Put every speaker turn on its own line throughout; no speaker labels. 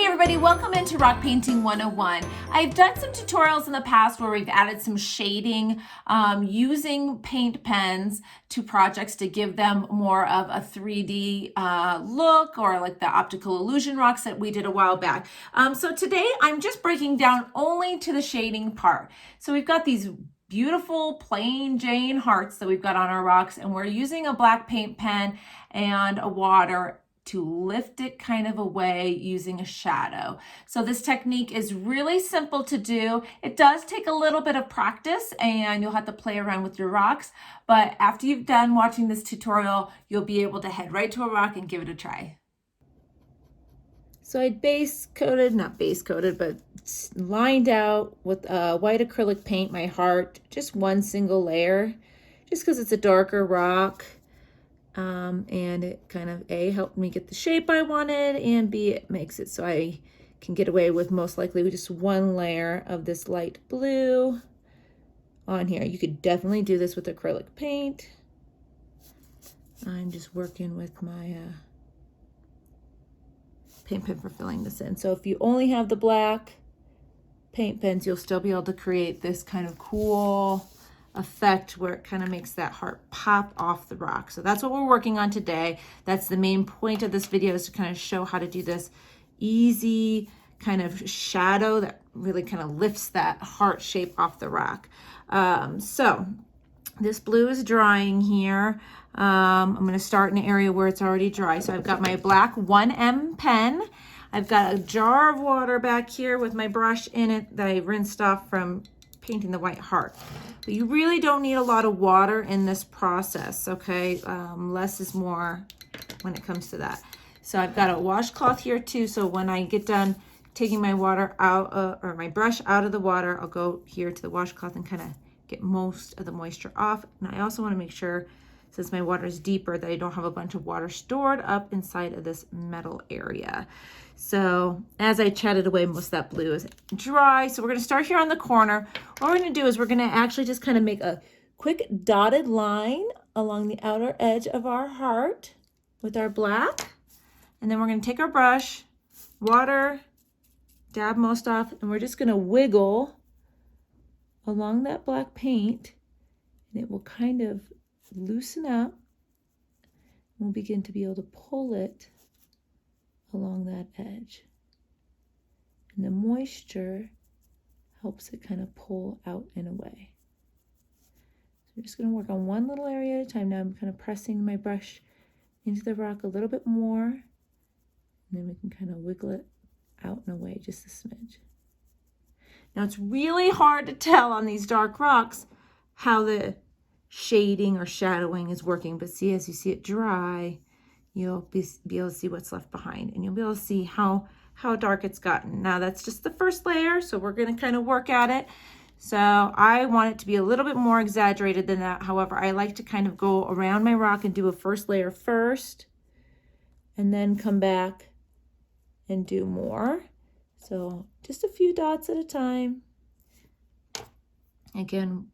Hey everybody, welcome into Rock Painting 101. I've done some tutorials in the past where we've added some shading using paint pens to projects to give them more of a 3D look, or like the optical illusion rocks that we did a while back. So today I'm just breaking down only to the shading part. So we've got these beautiful plain Jane hearts that we've got on our rocks, and we're using a black paint pen and a water to lift it kind of away using a shadow. So this technique is really simple to do. It does take a little bit of practice and you'll have to play around with your rocks, but after you've done watching this tutorial, you'll be able to head right to a rock and give it a try. So I not base coated, but lined out with white acrylic paint my heart, just one single layer, just because it's a darker rock. And it kind of A, helped me get the shape I wanted, and B, it makes it so I can get away with most likely with just one layer of this light blue on here. You could definitely do this with acrylic paint. I'm just working with my paint pen for filling this in. So if you only have the black paint pens, you'll still be able to create this kind of cool effect where it kind of makes that heart pop off the rock. So that's what we're working on today. That's the main point of this video, is to kind of show how to do this easy kind of shadow that really kind of lifts that heart shape off the rock. So this blue is drying here. I'm going to start in an area where it's already dry. So I've got my black 1M pen. I've got a jar of water back here with my brush in it that I rinsed off from painting the white heart. But you really don't need a lot of water in this process, okay? Less is more when it comes to that. So I've got a washcloth here too, so when I get done taking my water out, or my brush out of the water, I'll go here to the washcloth and kind of get most of the moisture off. And I also want to make sure, since my water is deeper, that I don't have a bunch of water stored up inside of this metal area. So as I chatted away, most of that blue is dry. So we're going to start here on the corner. What we're going to do is we're going to actually just kind of make a quick dotted line along the outer edge of our heart with our black. And then we're going to take our brush, water, dab most off, and we're just going to wiggle along that black paint, and it will kind of loosen up. We'll begin to be able to pull it along that edge. And the moisture helps it kind of pull out and away. So we're just going to work on one little area at a time. Now I'm kind of pressing my brush into the rock a little bit more, and then we can kind of wiggle it out and away just a smidge. Now it's really hard to tell on these dark rocks how the shading or shadowing is working, but see, as you see it dry, you'll be able to see what's left behind, and you'll be able to see how dark it's gotten. Now that's just the first layer, so we're going to kind of work at it. So I want it to be a little bit more exaggerated than that. However, I like to kind of go around my rock and do a first layer first, and then come back and do more. So just a few dots at a time. Again,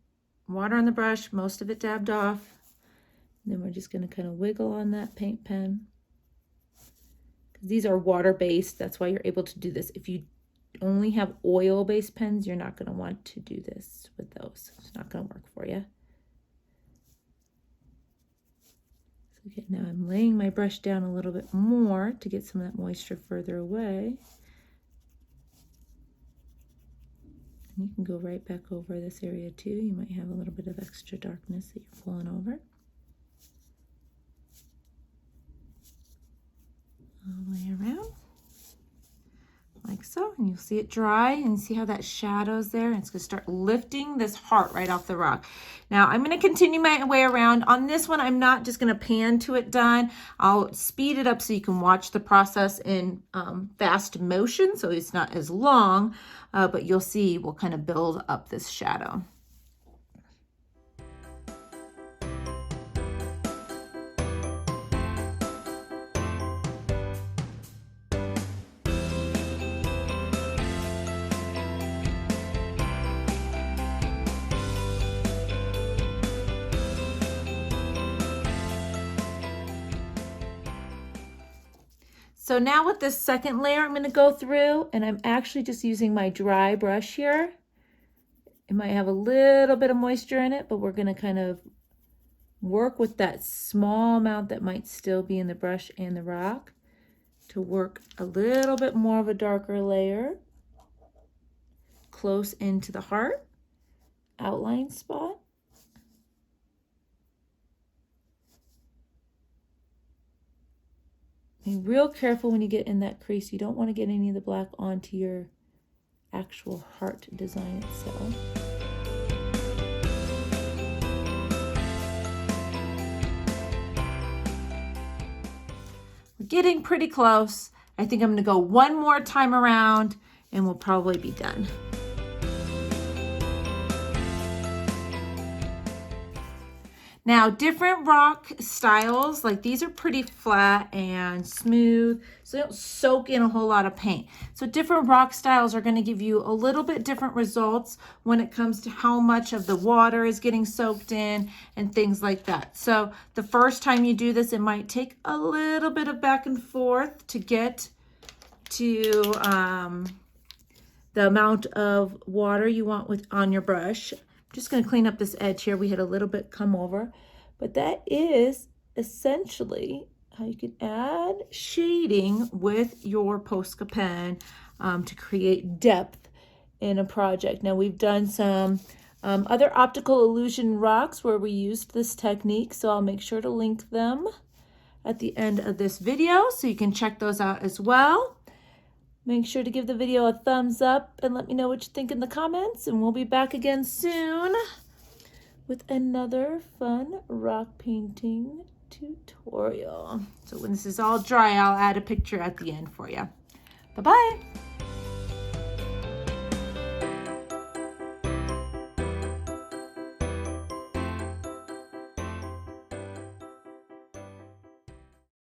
water on the brush, most of it dabbed off. And then we're just going to kind of wiggle on that paint pen. These are water-based, that's why you're able to do this. If you only have oil-based pens, you're not going to want to do this with those. It's not going to work for you. So again, now I'm laying my brush down a little bit more to get some of that moisture further away. And you can go right back over this area too. You might have a little bit of extra darkness that you're pulling over. All the way around, like so, and you'll see it dry, and see how that shadow's there, and it's going to start lifting this heart right off the rock. Now I'm going to continue my way around. On this one, I'm not just going to pan to it done. I'll speed it up so you can watch the process in fast motion, so it's not as long, but you'll see we'll kind of build up this shadow. So now with this second layer, I'm going to go through, and I'm actually just using my dry brush here. It might have a little bit of moisture in it, but we're going to kind of work with that small amount that might still be in the brush and the rock to work a little bit more of a darker layer close into the heart outline spot. Be real careful when you get in that crease. You don't want to get any of the black onto your actual heart design itself. We're getting pretty close. I think I'm going to go one more time around and we'll probably be done. Now, different rock styles, like these are pretty flat and smooth, so they don't soak in a whole lot of paint. So different rock styles are going to give you a little bit different results when it comes to how much of the water is getting soaked in and things like that. So the first time you do this, it might take a little bit of back and forth to get to the amount of water you want on your brush. Just going to clean up this edge here. We had a little bit come over, but that is essentially how you can add shading with your Posca pen to create depth in a project. Now we've done some other optical illusion rocks where we used this technique, so I'll make sure to link them at the end of this video so you can check those out as well. Make sure to give the video a thumbs up and let me know what you think in the comments, and we'll be back again soon with another fun rock painting tutorial. So when this is all dry, I'll add a picture at the end for you. Bye-bye.